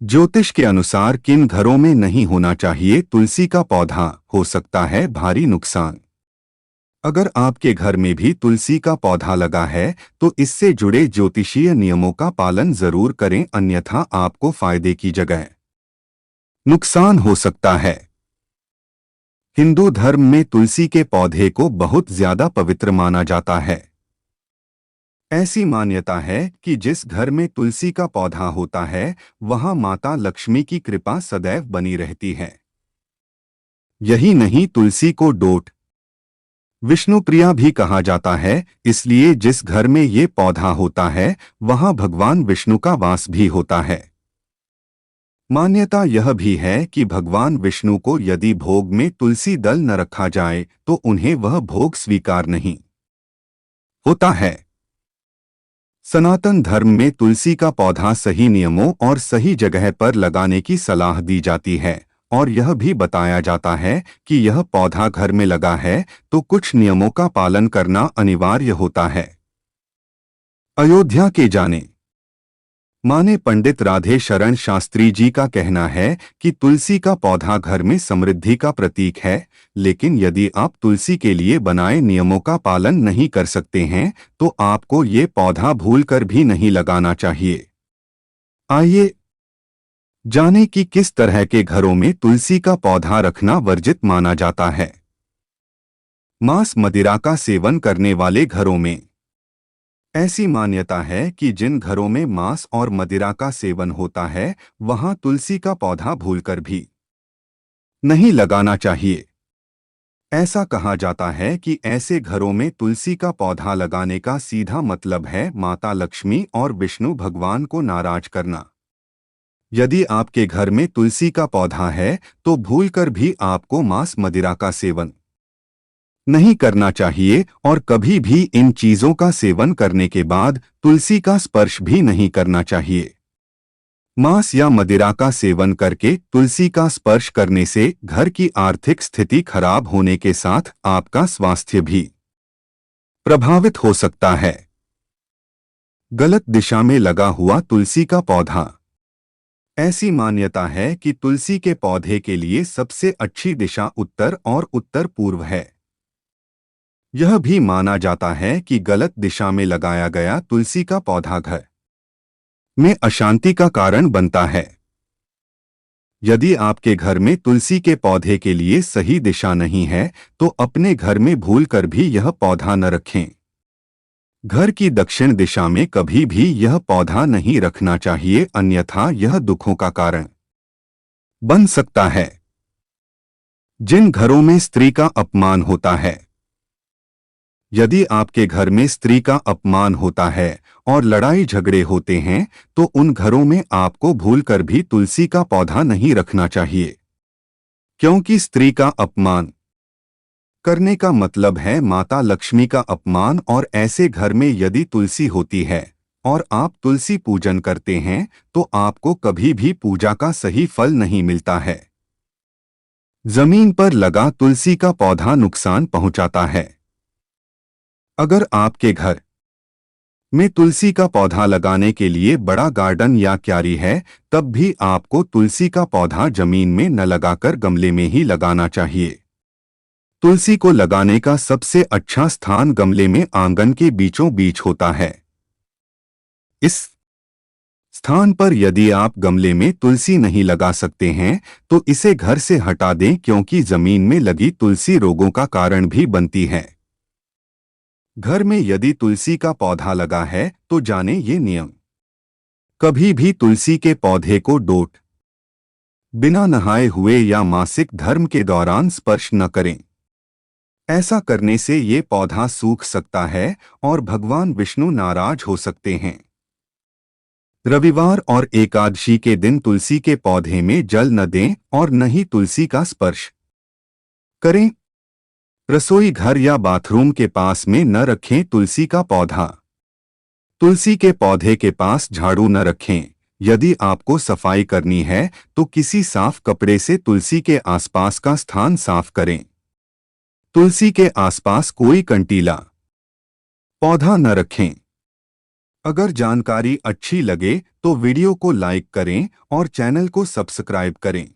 ज्योतिष के अनुसार किन घरों में नहीं होना चाहिए तुलसी का पौधा, हो सकता है भारी नुकसान। अगर आपके घर में भी तुलसी का पौधा लगा है तो इससे जुड़े ज्योतिषीय नियमों का पालन जरूर करें, अन्यथा आपको फायदे की जगह नुकसान हो सकता है। हिंदू धर्म में तुलसी के पौधे को बहुत ज्यादा पवित्र माना जाता है। ऐसी मान्यता है कि जिस घर में तुलसी का पौधा होता है वहां माता लक्ष्मी की कृपा सदैव बनी रहती है। यही नहीं, तुलसी को डोट विष्णुप्रिया भी कहा जाता है, इसलिए जिस घर में ये पौधा होता है वहां भगवान विष्णु का वास भी होता है। मान्यता यह भी है कि भगवान विष्णु को यदि भोग में तुलसी दल न रखा जाए तो उन्हें वह भोग स्वीकार नहीं होता है। सनातन धर्म में तुलसी का पौधा सही नियमों और सही जगह पर लगाने की सलाह दी जाती है, और यह भी बताया जाता है कि यह पौधा घर में लगा है तो कुछ नियमों का पालन करना अनिवार्य होता है। अयोध्या के जाने माने पंडित राधे शरण शास्त्री जी का कहना है कि तुलसी का पौधा घर में समृद्धि का प्रतीक है, लेकिन यदि आप तुलसी के लिए बनाए नियमों का पालन नहीं कर सकते हैं तो आपको ये पौधा भूलकर भी नहीं लगाना चाहिए। आइए जानें कि किस तरह के घरों में तुलसी का पौधा रखना वर्जित माना जाता है। मांस मदिरा का सेवन करने वाले घरों में ऐसी मान्यता है कि जिन घरों में मांस और मदिरा का सेवन होता है वहां तुलसी का पौधा भूलकर भी नहीं लगाना चाहिए। ऐसा कहा जाता है कि ऐसे घरों में तुलसी का पौधा लगाने का सीधा मतलब है माता लक्ष्मी और विष्णु भगवान को नाराज करना। यदि आपके घर में तुलसी का पौधा है तो भूलकर भी आपको मांस मदिरा का सेवन नहीं करना चाहिए, और कभी भी इन चीजों का सेवन करने के बाद तुलसी का स्पर्श भी नहीं करना चाहिए। मांस या मदिरा का सेवन करके तुलसी का स्पर्श करने से घर की आर्थिक स्थिति खराब होने के साथ आपका स्वास्थ्य भी प्रभावित हो सकता है। गलत दिशा में लगा हुआ तुलसी का पौधा ऐसी मान्यता है कि तुलसी के पौधे के लिए सबसे अच्छी दिशा उत्तर और उत्तर पूर्व है। यह भी माना जाता है कि गलत दिशा में लगाया गया तुलसी का पौधा घर में अशांति का कारण बनता है। यदि आपके घर में तुलसी के पौधे के लिए सही दिशा नहीं है तो अपने घर में भूलकर भी यह पौधा न रखें। घर की दक्षिण दिशा में कभी भी यह पौधा नहीं रखना चाहिए, अन्यथा यह दुखों का कारण बन सकता है। जिन घरों में स्त्री का अपमान होता है यदि आपके घर में स्त्री का अपमान होता है और लड़ाई झगड़े होते हैं तो उन घरों में आपको भूलकर भी तुलसी का पौधा नहीं रखना चाहिए, क्योंकि स्त्री का अपमान करने का मतलब है माता लक्ष्मी का अपमान, और ऐसे घर में यदि तुलसी होती है और आप तुलसी पूजन करते हैं तो आपको कभी भी पूजा का सही फल नहीं मिलता है। जमीन पर लगा तुलसी का पौधा नुकसान पहुंचाता है। अगर आपके घर में तुलसी का पौधा लगाने के लिए बड़ा गार्डन या क्यारी है तब भी आपको तुलसी का पौधा जमीन में न लगाकर गमले में ही लगाना चाहिए। तुलसी को लगाने का सबसे अच्छा स्थान गमले में आंगन के बीचों बीच होता है। इस स्थान पर यदि आप गमले में तुलसी नहीं लगा सकते हैं तो इसे घर से हटा दें, क्योंकि जमीन में लगी तुलसी रोगों का कारण भी बनती है। घर में यदि तुलसी का पौधा लगा है तो जाने ये नियम। कभी भी तुलसी के पौधे को डोट बिना नहाए हुए या मासिक धर्म के दौरान स्पर्श न करें। ऐसा करने से ये पौधा सूख सकता है और भगवान विष्णु नाराज हो सकते हैं। रविवार और एकादशी के दिन तुलसी के पौधे में जल न दें और न ही तुलसी का स्पर्श करें। रसोई घर या बाथरूम के पास में न रखें तुलसी का पौधा। तुलसी के पौधे के पास झाड़ू न रखें। यदि आपको सफाई करनी है तो किसी साफ कपड़े से तुलसी के आसपास का स्थान साफ करें। तुलसी के आसपास कोई कंटीला पौधा न रखें। अगर जानकारी अच्छी लगे तो वीडियो को लाइक करें और चैनल को सब्सक्राइब करें।